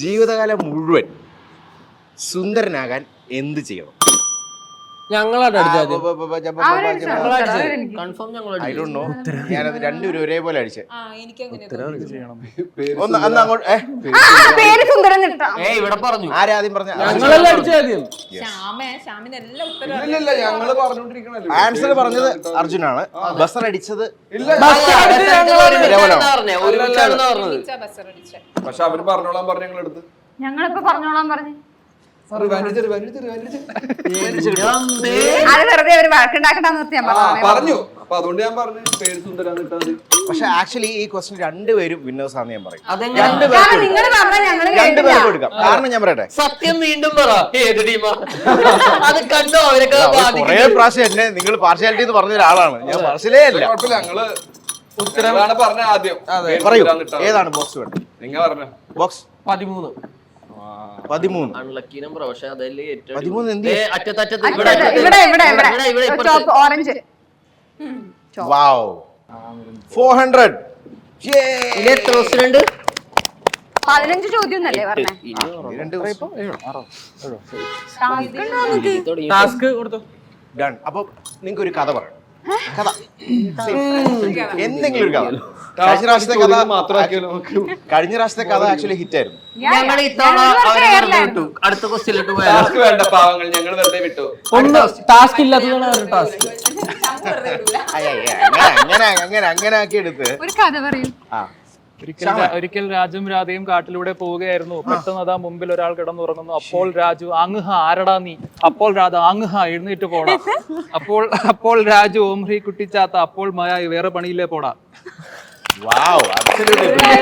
ജീവിതകാലം മുഴുവൻ സുന്ദരനാകാൻ എന്ത് ചെയ്യണം? I don't know. ഞാനത് രണ്ടുപേരും ഒരേപോലെ അടിച്ചേ. ഒന്ന് അന്ന് അങ്ങോട്ട് ആരാദ്യം പറഞ്ഞ ആൻസർ പറഞ്ഞത് അർജുനാണ്. ബസർ അടിച്ചത് പക്ഷെ അവര് പറഞ്ഞോളാൻ പറഞ്ഞു ഞങ്ങളെടുത്ത്. ഞങ്ങളിപ്പോ പറഞ്ഞോളാൻ പറഞ്ഞു. അത് വെറുതെ ഒരു വഴക്കുണ്ടാക്കണ്ടെന്ന് നിർത്തി ഞാൻ പറഞ്ഞു. അപ്പൊ അതുകൊണ്ട് ഞാൻ പറഞ്ഞു പേര് സുന്ദരാന്ന് ഇട്ടാ മതി. പക്ഷെ ആക്ച്വലി ഈ ക്വസ്റ്റ്യൻ രണ്ടുപേരും വിന്നേഴ്സ് ആണെന്ന് ഞാൻ പറയും. രണ്ടുപേർക്കും എടുക്കാം. കാരണം ഞാൻ പറയട്ടെ, സത്യം വീണ്ടും പറ. ഏത് ടീമാ അത് കണ്ടോ? അവരൊക്കെ കുറെ പ്രാവശ്യം എന്നെ നിങ്ങൾ പാർഷ്യാലിറ്റി എന്ന് പറഞ്ഞ ഒരാളാണ്. ഞാൻ പാർഷ്യലേ അല്ല. കുഴപ്പമില്ല, ഞങ്ങള് ഉത്തരവാണ് പറഞ്ഞ ആദ്യം. പറയൂ, ഏതാണ് ബോക്സ് വേണ്ടത്? നിങ്ങൾ പറഞ്ഞ ബോക്സ് 13. 13 unlucky number. പക്ഷെ അതല്ലേ 13 എന്ത്? ഓറഞ്ച്. വാവ്, 400. എത്ര ക്വസ്റ്റ്യൻ ഉണ്ട്? 15 ചോദ്യം എന്നല്ലേ പറഞ്ഞേ? ടാസ്ക് കൊടുത്തു. ഡൺ. അപ്പൊ നിങ്ങൾക്ക് ഒരു കഥ പറയണം. കഥ എന്തെങ്കിലും ഒരു കഥ. കഴിഞ്ഞ പ്രാവശ്യത്തെ കഥ ആക്ച്വലി ഹിറ്റ് ആയിരുന്നു. ഞങ്ങൾ ഇത്തവണ വിട്ടു. അടുത്ത ക്വസ്റ്റ്യനിലോട്ട് പോയാൽ ടാസ്ക് വേണ്ട പാവങ്ങൾ, ഞങ്ങൾ വെറുതെ വിട്ടു. ടാസ്ക് ഇല്ലാത്തതാണ് ഒരു ടാസ്ക്. അങ്ങനെ ആക്കി എടുത്ത് ഒരു കഥ പറയൂ. ഒരിക്കൽ രാജും രാധയും കാട്ടിലൂടെ പോവുകയായിരുന്നു. പെട്ടെന്ന് അതാ മുമ്പിൽ ഒരാൾ കിടന്നുറങ്ങുന്നു. അപ്പോൾ രാജു, അങ്ങ് ആരടാ നീ? അപ്പോൾ രാധ, അങ്ങ് എഴുന്നേറ്റ് പോടാ. അപ്പോൾ രാജു, ഓംഹ്രി കുട്ടിച്ചാത്ത. അപ്പോൾ മായ, വേറെ പണിയില്ലേ പോടാ. വാവ്, അബ്സല്യൂട്ട്ലി